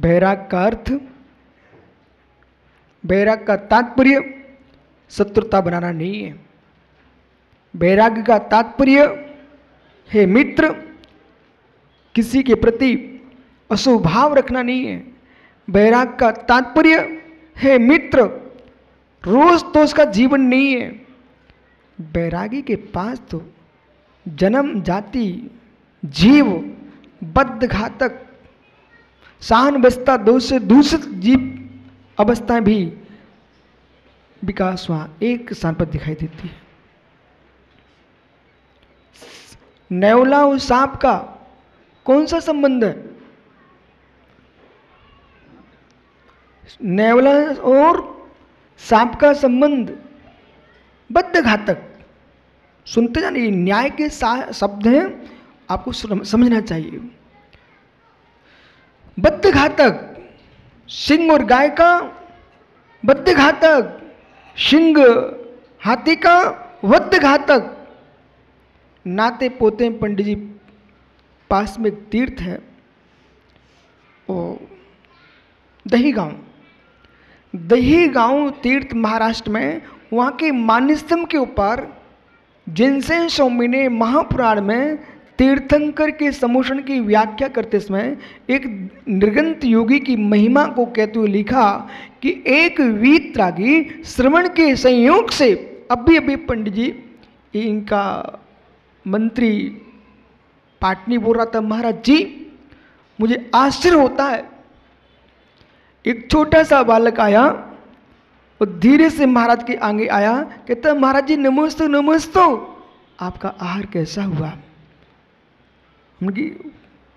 बैराग का अर्थ, बैराग का तात्पर्य शत्रुता बनाना नहीं है। बैराग्य का तात्पर्य है मित्र, किसी के प्रति अशुभ भाव रखना नहीं है। बैराग का तात्पर्य है मित्र, रोज तो उसका जीवन नहीं है। बैरागी के पास तो जन्म जाति जीव बद्ध घातक शान बस्ता दोष से दूषित जीव अवस्थाएं भी विकास वहां एक स्थान पर दिखाई देती है। नेवला और सांप का कौन सा संबंध है? नेवला और सांप का संबंध बद्ध घातक। सुनते जानिए, न्याय के शब्द हैं, आपको समझना चाहिए। बद्ध घातक, सिंह और गाय का बद्ध घातक, सिंह हाथी का वद्ध घातक। नाते पोते पंडित जी पास में एक तीर्थ है, वो दही गांव तीर्थ महाराष्ट्र में। वहाँ के मानस्तंभ के ऊपर जिनसेन स्वामी ने महापुराण में तीर्थंकर के समोषण की व्याख्या करते समय एक निर्गंत योगी की महिमा को कहते हुए लिखा कि एक वीतरागी श्रवण के संयोग से, अभी पंडित जी इनका मंत्री पाटनी बोल रहा था, महाराज जी मुझे आश्चर्य होता है, एक छोटा सा बालक आया और धीरे से महाराज के आगे आया, कहता महाराज जी नमस्ते नमस्ते, आपका आहार कैसा हुआ? उनकी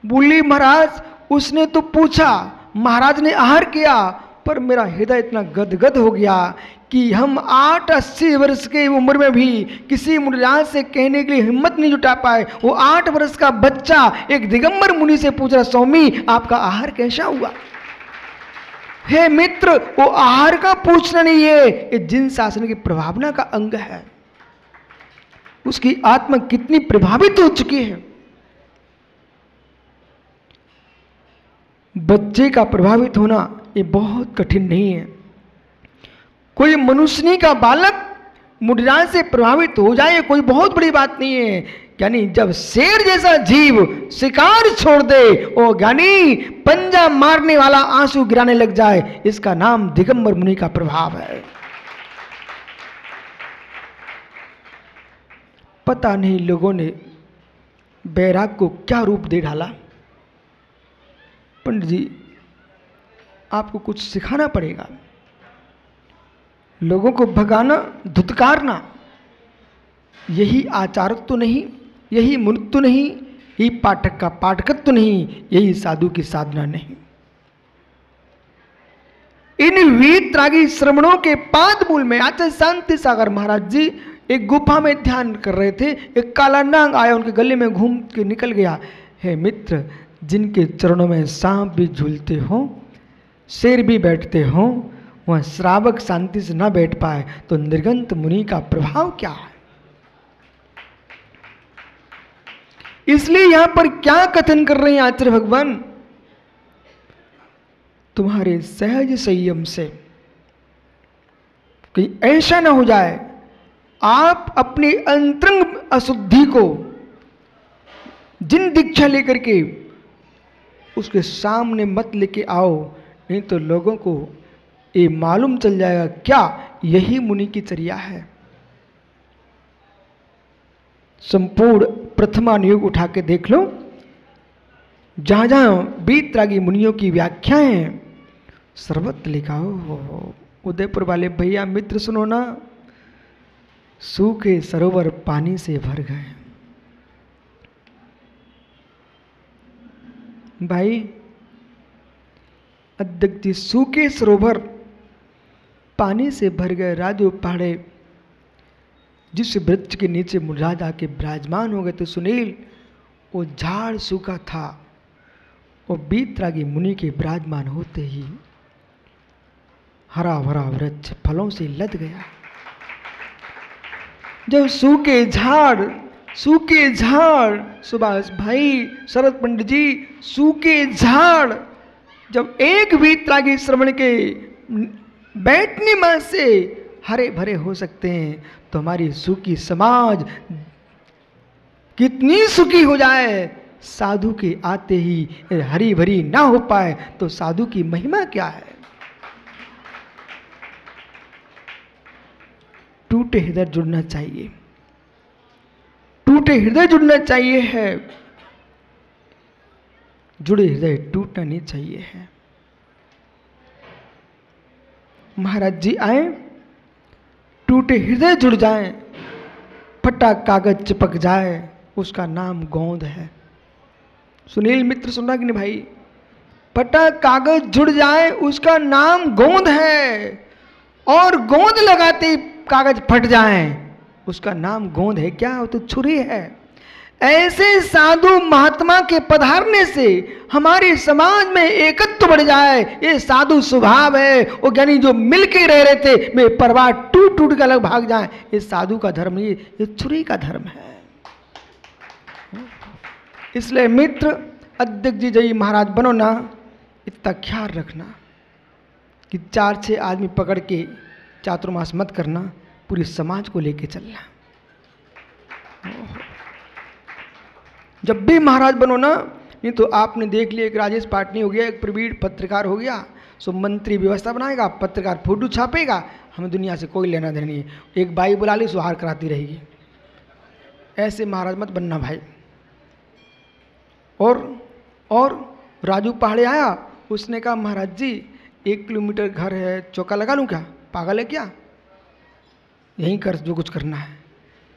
बोली महाराज उसने तो पूछा, महाराज ने आहार किया, पर मेरा हृदय इतना गदगद हो गया कि हम 8-80 वर्ष की उम्र में भी किसी मुनिराज से कहने के लिए हिम्मत नहीं जुटा पाए। वो 8 वर्ष का बच्चा एक दिगंबर मुनि से पूछ रहा, स्वामी आपका आहार कैसा हुआ? हे मित्र, वो आहार का पूछना नहीं है, ये जिन शासन की प्रभावना का अंग है। उसकी आत्मा कितनी प्रभावित हो चुकी है। बच्चे का प्रभावित होना ये बहुत कठिन नहीं है। कोई मनुष्य का बालक मुनिराज से प्रभावित हो जाए कोई बहुत बड़ी बात नहीं है। यानी जब शेर जैसा जीव शिकार छोड़ दे, ओ ज्ञानी पंजा मारने वाला आंसू गिराने लग जाए, इसका नाम दिगंबर मुनि का प्रभाव है। पता नहीं लोगों ने बैराग को क्या रूप दे डाला। पंडित जी आपको कुछ सिखाना पड़ेगा। लोगों को भगाना, धुतकारना, यही आचारत्व नहीं, यही मुनित्व नहीं, यही पाठक का पाठकत्व नहीं, यही साधु की साधना नहीं। इन वीतरागी श्रमणों के पाद मूल में आचार्य शांति सागर महाराज जी एक गुफा में ध्यान कर रहे थे। एक काला नाग आया, उनके गले में घूम के निकल गया। हे मित्र, जिनके चरणों में सांप भी झूलते हो, शेर भी बैठते हो, वह श्रावक शांति से ना बैठ पाए तो निर्गंत मुनि का प्रभाव क्या है? इसलिए यहां पर क्या कथन कर रहे हैं आचार्य भगवान? तुम्हारे सहज संयम से कहीं ऐसा ना हो जाए आप अपनी अंतरंग अशुद्धि को जिन दीक्षा लेकर के उसके सामने मत लेके आओ, नहीं तो लोगों को ये मालूम चल जाएगा क्या यही मुनि की चर्या है। संपूर्ण प्रथमान युग उठा के देख लो, जहां जहां वीतरागी मुनियों की व्याख्याएं हैं सर्वत्र लिखा हो। उदयपुर वाले भैया मित्र सुनो ना, सूखे सरोवर पानी से भर गए। भाई अध्यक्ष जी, सूखे सरोवर पानी से भर गए। राजू पहाड़े जिस वृक्ष के नीचे मुनिराज आके विराजमान हो गए थे सुनील, वो झाड़ सूखा था, वो वीतरागी मुनि के विराजमान होते ही हरा भरा वृक्ष फलों से लद गया। जब सूखे झाड़ सुभाष भाई, शरद पंडित जी, सूखे झाड़ जब एक भी त्रागी श्रवण के बैठने में से हरे भरे हो सकते हैं, तो हमारी सुखी समाज कितनी सुखी हो जाए। साधु के आते ही हरी भरी ना हो पाए तो साधु की महिमा क्या है। टूटे हृदय जुड़ना चाहिए, टूटे हृदय जुड़ना चाहिए है, जुड़े हृदय टूटना नहीं चाहिए है। महाराज जी आए, टूटे हृदय जुड़ जाएं, फटा कागज चिपक जाए, उसका नाम गोंद है। सुनील मित्र सुनना कि नहीं भाई? फटा कागज जुड़ जाए उसका नाम गोंद है, और गोंद लगाते कागज फट जाए उसका नाम गोंद है क्या? वो तो छुरी है। ऐसे साधु महात्मा के पधारने से हमारे समाज में एकत्व बढ़ जाए, ये साधु स्वभाव है। वो ज्ञानी जो मिल के रह रहे थे वे परिवार टूट टूट कर अलग भाग जाए, ये साधु का धर्म, ये छुरी का धर्म है। इसलिए मित्र, अध्यक्ष जी जय महाराज बनो ना, इतना ख्याल रखना कि 4-6 आदमी पकड़ के चातुर्मास मत करना, पूरी समाज को लेके चलना। जब भी महाराज बनो ना, नहीं तो आपने देख लिया, एक राजेश पाटनी हो गया, एक प्रवीण पत्रकार हो गया, सो मंत्री व्यवस्था बनाएगा, पत्रकार फोटो छापेगा, हमें दुनिया से कोई लेना देना नहीं है। एक बाई बुला ली, सुहार कराती रहेगी। ऐसे महाराज मत बनना भाई। और राजू पहाड़े आया, उसने कहा महाराज जी 1 किलोमीटर घर है, चौका लगा लूँ क्या? पागल है क्या? यहीं कर जो कुछ करना है।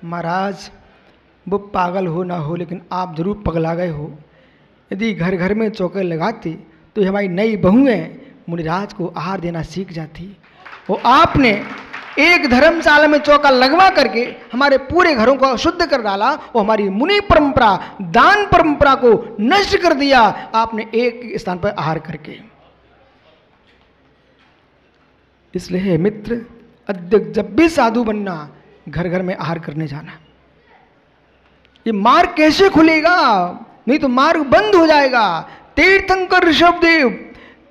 महाराज वो पागल हो ना हो, लेकिन आप जरूर पगला गए हो। यदि घर घर में चौके लगाती तो हमारी नई बहुएं मुनिराज को आहार देना सीख जाती। वो आपने एक धर्मशाला में चौका लगवा करके हमारे पूरे घरों को अशुद्ध कर डाला। वो हमारी मुनि परंपरा, दान परंपरा को नष्ट कर दिया आपने एक स्थान पर आहार करके। इसलिए मित्र, अध्यक्ष जब भी साधु बनना, घर घर में आहार करने जाना। ये मार्ग कैसे खुलेगा? नहीं तो मार्ग बंद हो जाएगा। तीर्थंकर ऋषभदेव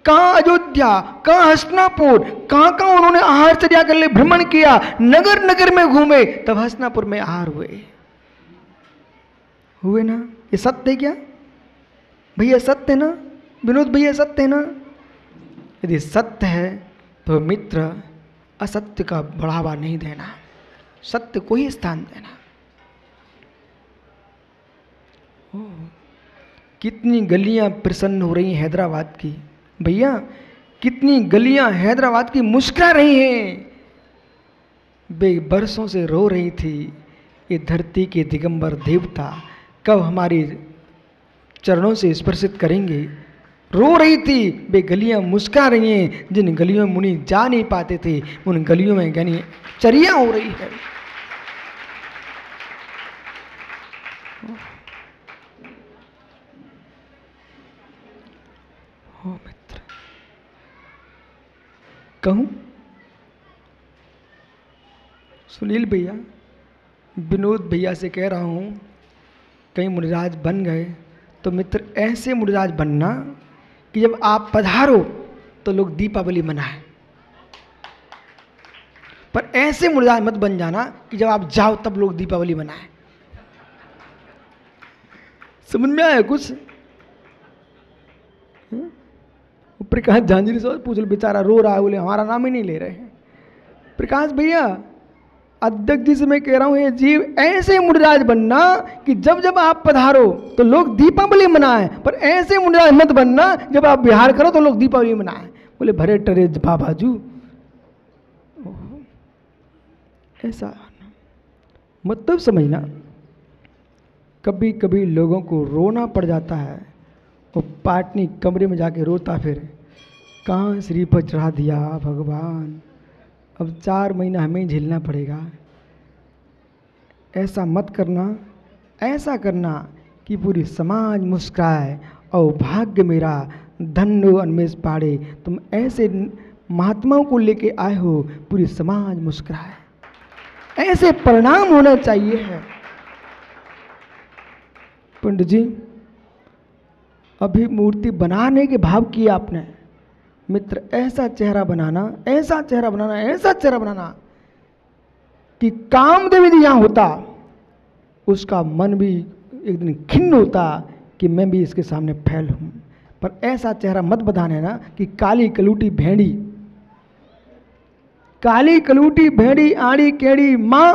कहाँ अयोध्या, कहाँ हस्तिनापुर, कहाँ कहाँ उन्होंने आहारचर्या के लिए भ्रमण किया, नगर नगर में घूमे, तब हस्तिनापुर में आहार हुए ना। ये सत्य है क्या भैया? सत्य है ना विनोद भैया? सत्य है ना? यदि सत्य है तो मित्र, असत्य का बढ़ावा नहीं देना, सत्य को ही स्थान देना। कितनी गलियां प्रसन्न हो रही हैं हैदराबाद की भैया, कितनी गलियां हैदराबाद की मुस्कुरा रही हैं। वे बरसों से रो रही थी, ये धरती के दिगंबर देवता कब हमारे चरणों से स्पर्शित करेंगे। रो रही थी, वे गलियां मुस्कुरा रही हैं। जिन गलियों में मुनि जा नहीं पाते थे, उन गलियों में यानी चर्या हो रही है। हो मित्र, कहूं सुनील भैया, विनोद भैया से कह रहा हूं, कहीं मुनिराज बन गए तो मित्र ऐसे मुनिराज बनना कि जब आप पधारो तो लोग दीपावली मनाएं। पर ऐसे मुनिराज मत बन जाना कि जब आप जाओ तब लोग दीपावली मनाएं। समझ में आया कुछ? प्रकाश झांझरी से पूछ लो, बेचारा रो रहा है, बोले हमारा नाम ही नहीं ले रहे हैं। प्रकाश भैया, अध्यक्ष जी से मैं कह रहा हूं, ये जीव ऐसे मुनिराज बनना कि जब जब आप पधारो तो लोग दीपावली मनाएं, पर ऐसे मुनिराज मत बनना जब आप बिहार करो तो लोग दीपावली मनाएं। बोले भरे टरे बाबाजू, ऐसा मतलब समझना। कभी कभी लोगों को रोना पड़ जाता है, वो पाटनी कमरे में जाके रोता, फिर कहाँ श्री पर चढ़ा दिया भगवान, अब 4 महीना हमें झेलना पड़ेगा। ऐसा मत करना, ऐसा करना कि पूरी समाज मुस्कुराए, और भाग्य मेरा धन्य अन्मेष पाड़े। तुम ऐसे महात्माओं को लेके आए हो, पूरी समाज मुस्कुराए, ऐसे परिणाम होना चाहिए है। पंडित जी, अभी मूर्ति बनाने के भाव किया आपने मित्र, ऐसा चेहरा बनाना, ऐसा चेहरा बनाना, ऐसा चेहरा बनाना कि कामदेव यदि यहाँ होता उसका मन भी एक दिन खिन्न होता कि मैं भी इसके सामने फैल हूं। पर ऐसा चेहरा मत बनाने ना कि काली कलूटी भेड़ी, काली कलूटी भेड़ी आड़ी केड़ी माँ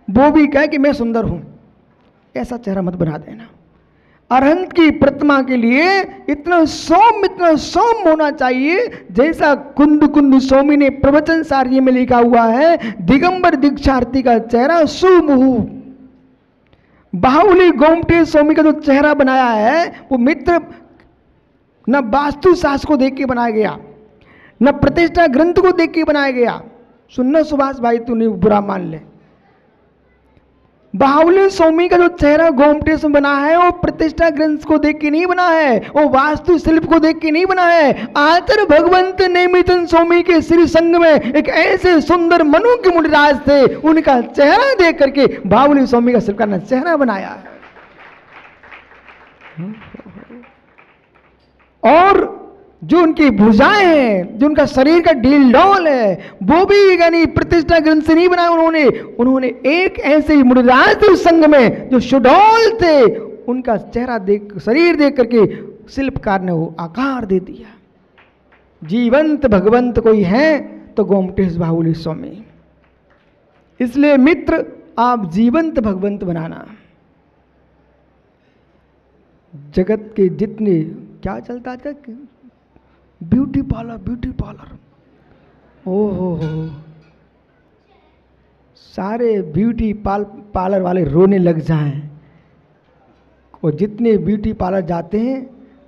वो भी कहे कि मैं सुंदर हूं, ऐसा चेहरा मत बना देना। अरहंत की प्रतिमा के लिए इतना सौम्य होना चाहिए जैसा कुंद कुंद स्वामी ने प्रवचन सार्य में लिखा हुआ है, दिगंबर दीक्षार्थी का चेहरा सुमुहु। बाहुली गोमटी स्वामी का जो चेहरा बनाया है वो मित्र न वास्तु शास्त्र को देख के बनाया गया, न प्रतिष्ठा ग्रंथ को देख के बनाया गया। सुनना सुभाष भाई, तू नहीं बुरा मान ले, बाहुली स्वामी का जो चेहरा गोमटेश में बना है वो प्रतिष्ठा ग्रंथ को देख के नहीं बना है, वो वास्तु शिल्प को देख के नहीं बना है। आतर भगवंत नेमितन स्वामी के श्री संग में एक ऐसे सुंदर मनु के मुनिराज थे, उनका चेहरा देख करके बाहुली स्वामी का शिल्पकार ने चेहरा बनाया है। और जो उनकी भुजाएं हैं, जो उनका शरीर का ढील डौल है, वो भी यानी प्रतिष्ठा ग्रंथ से नहीं बनाया उन्होंने एक ऐसे ही मुनिराज थे उस संघ में जो सुडौल थे, उनका चेहरा देख, शरीर देख करके शिल्पकार ने वो आकार दे दिया। जीवंत भगवंत कोई है तो गोमटेश बाहुली स्वामी। इसलिए मित्र आप जीवंत भगवंत बनाना। जगत के जितने क्या चलता था, ब्यूटी पार्लर, ओहो हो, सारे ब्यूटी पार्लर वाले रोने लग जाएं। और जितने ब्यूटी पार्लर जाते हैं,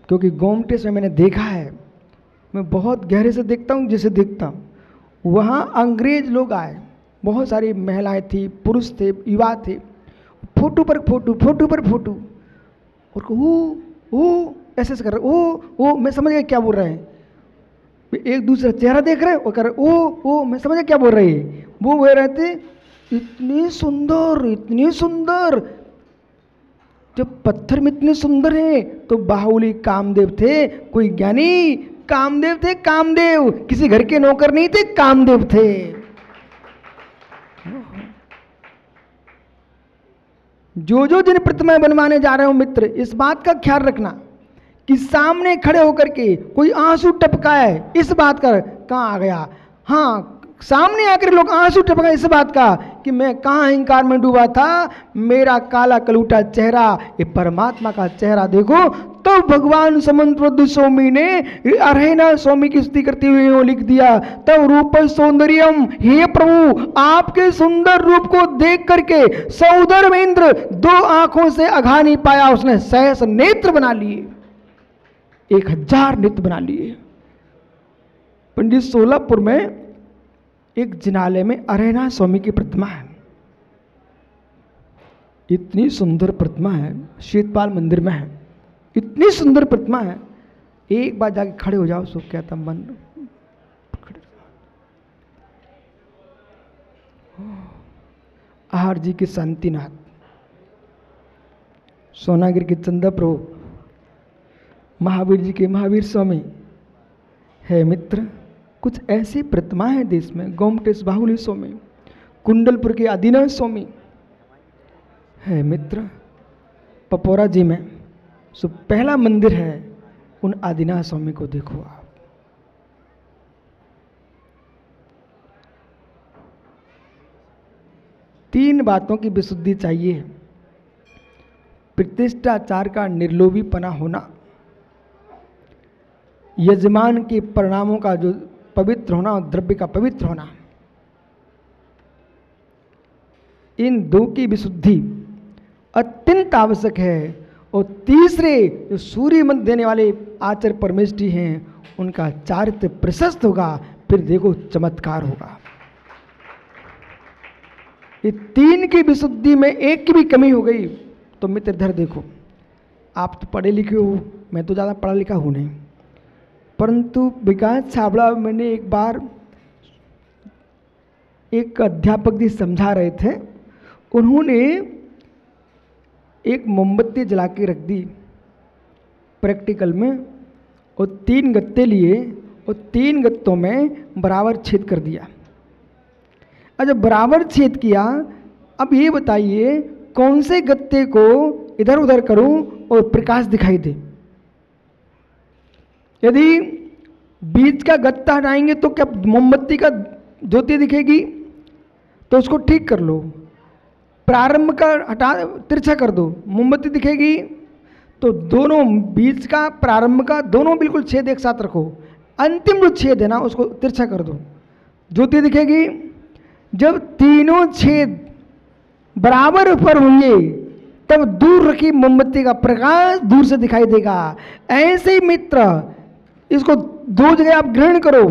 क्योंकि गोमटेश में मैंने देखा है, मैं बहुत गहरे से देखता हूँ जिसे देखता हूँ, वहाँ अंग्रेज लोग आए, बहुत सारी महिलाएं थी, पुरुष थे, युवा थे, फोटो पर फोटो और ओ ऐसे कर रहे, ओ मैं समझ गया क्या बोल रहे हैं, एक दूसरा चेहरा देख रहे और कर रहे, ओ मैं समझ गया क्या बोल रही है। वो बोल रहे थे इतनी सुंदर, जब पत्थर में इतने सुंदर है तो बाहुली कामदेव थे, कोई ज्ञानी कामदेव थे, कामदेव किसी घर के नौकर नहीं थे, कामदेव थे। जो जिन प्रतिमाएं बनवाने जा रहे हो मित्र, इस बात का ख्याल रखना कि सामने खड़े होकर के कोई आंसू टपकाए, इस बात का कहाँ आ गया। हाँ, सामने आकर लोग आंसू टपकाए इस बात का कि मैं कहाँ अहंकार में डूबा था, मेरा काला कलूटा चेहरा, ये परमात्मा का चेहरा देखो। तो भगवान समंत स्वामी ने अरहना स्वामी की स्तुति करते हुए लिख दिया, तब रूप सौंदर्यम, हे प्रभु आपके सुंदर रूप को देख करके सौदर में इंद्र दो आंखों से अघा नहीं पाया, उसने सहस नेत्र बना लिए, 1000 नेत्र बना लिए। पंडित सोलापुर में एक जिनालय में अरहना स्वामी की प्रतिमा है, इतनी सुंदर प्रतिमा है, शीतपाल मंदिर में है, इतनी सुंदर प्रतिमा है। एक बार जाके खड़े हो जाओ, सो क्या था मन आहार जी के शांतिनाथ, सोनागिर के चंदा प्रभु, महावीर जी के महावीर स्वामी है मित्र। कुछ ऐसी प्रतिमाएं हैं देश में, गोमटेश बाहुली स्वामी, कुंडलपुर के आदिनाथ स्वामी है मित्र। पपोरा जी में सो पहला मंदिर है, उन आदिनाथ स्वामी को देखो आप। तीन बातों की विशुद्धि चाहिए, प्रतिष्ठाचार का निर्लोभीपना होना, यजमान के परिणामों का जो पवित्र होना और द्रव्य का पवित्र होना, इन दो की विशुद्धि अत्यंत आवश्यक है। और तीसरे जो सूर्य मंत्र देने वाले आचार्य परमेष्ठी हैं, उनका चारित्र प्रशस्त होगा, फिर देखो चमत्कार होगा। ये तीन की विशुद्धि में एक की भी कमी हो गई तो मित्र इधर देखो, आप तो पढ़े लिखे हो, मैं तो ज़्यादा पढ़ा लिखा हूँ नहीं, परंतु विकास छाबड़ा मैंने एक बार एक अध्यापक जी समझा रहे थे, उन्होंने एक मोमबत्ती जला के रख दी प्रैक्टिकल में, और 3 गत्ते लिए और 3 गत्तों में बराबर छेद कर दिया। और जब बराबर छेद किया, अब ये बताइए कौन से गत्ते को इधर उधर करूं और प्रकाश दिखाई दे। यदि बीच का गत्ता हटाएंगे तो क्या मोमबत्ती का ज्योति दिखेगी? तो उसको ठीक कर लो। प्रारंभ का हटा, तिरछा कर दो, मोमबत्ती दिखेगी। तो दोनों बीच का प्रारंभ का दोनों बिल्कुल छेद एक साथ रखो, अंतिम जो छेद है ना उसको तिरछा कर दो, ज्योति दिखेगी। जब तीनों छेद बराबर ऊपर होंगे तब दूर रखी मोमबत्ती का प्रकाश दूर से दिखाई देगा। ऐसे ही मित्र, इसको 2 जगह आप ग्रहण करो।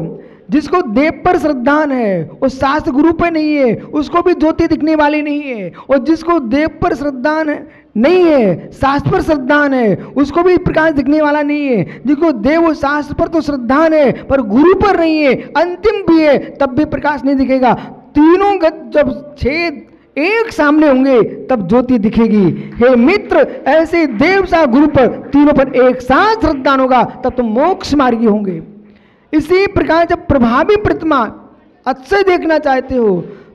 जिसको देव पर श्रद्धान है, वो शास्त्र गुरु पर नहीं है, उसको भी ज्योति दिखने वाली नहीं है। और जिसको देव पर श्रद्धान नहीं है, शास्त्र पर श्रद्धान है, उसको भी प्रकाश दिखने वाला नहीं है। जिसको देव और शास्त्र पर तो श्रद्धान है पर गुरु पर नहीं है, अंतिम भी है, तब भी प्रकाश नहीं दिखेगा। तीनों जब छेद एक सामने होंगे तब ज्योति दिखेगी। हे मित्र, ऐसे देव सा गुरु पर तीनों पर एक साथ श्रद्धान होगा तब तुम मोक्ष मार्गी होंगे। इसी प्रकार जब प्रभावी प्रतिमा अच्छे देखना चाहते हो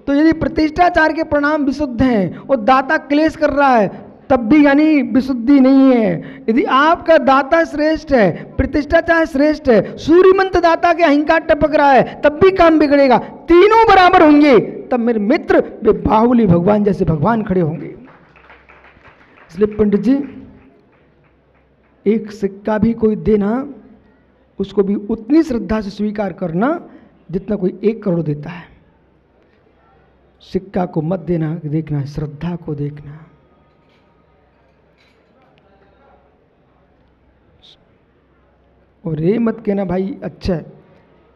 तो यदि प्रतिष्ठाचार के प्रणाम विशुद्ध हैं और दाता क्लेश कर रहा है तब भी यानी विशुद्धि नहीं है। यदि आपका दाता श्रेष्ठ है, प्रतिष्ठाचार श्रेष्ठ है, सूर्य मंत्र दाता के अहंकार टपक रहा है तब भी काम बिगड़ेगा। तीनों बराबर होंगे तब मेरे मित्र वे बाहुली भगवान जैसे भगवान खड़े होंगे। इसलिए पंडित जी, एक सिक्का भी कोई देना, उसको भी उतनी श्रद्धा से स्वीकार करना जितना कोई 1 करोड़ देता है। सिक्का को मत देना, देखना श्रद्धा को देखना। और ये मत कहना भाई अच्छा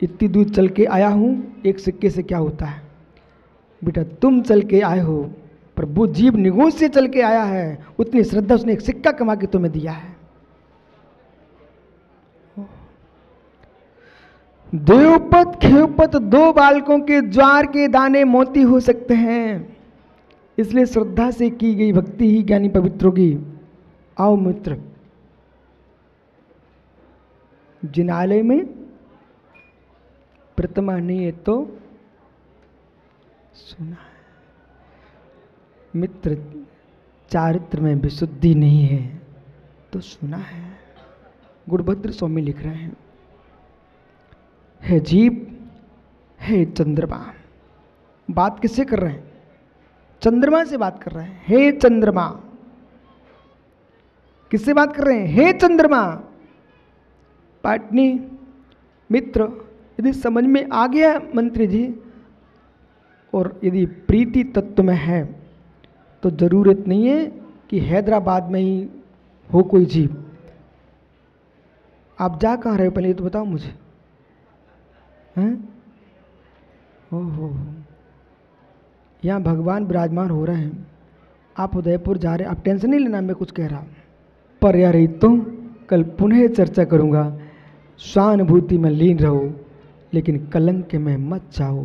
इतनी दूर चल के आया हूं, एक सिक्के से क्या होता है। बेटा तुम चल के आए हो पर वो जीव निगोज से चल के आया है, उतनी श्रद्धा उसने एक सिक्का कमा के तुम्हें दिया है। देवपत खेवपत 2 बालकों के ज्वार के दाने मोती हो सकते हैं। इसलिए श्रद्धा से की गई भक्ति ही ज्ञानी पवित्र होगी। आओ मित्र, जिनालय में प्रतिमा नहीं है तो सुना है, मित्र चारित्र में विशुद्धि नहीं है तो सुना है। गुणभद्र स्वामी लिख रहे हैं, है जीव है चंद्रमा। बात किससे कर रहे हैं? चंद्रमा से बात कर रहे हैं। हे चंद्रमा, किससे बात कर रहे हैं? हे चंद्रमा। पाटनी मित्र, यदि समझ में आ गया मंत्री जी, और यदि प्रीति तत्व में है तो जरूरत नहीं है कि हैदराबाद में ही हो कोई जीव। आप जा कहाँ रहे हो पहले ये तो बताओ मुझे। हैं? ओहो, यहाँ भगवान विराजमान हो रहे हैं, आप उदयपुर जा रहे हैं। आप टेंशन नहीं लेना, मैं कुछ कह रहा पर यार ये तो कल पुनः चर्चा करूँगा। सहानुभूति में लीन रहो लेकिन कलंक में मत जाओ।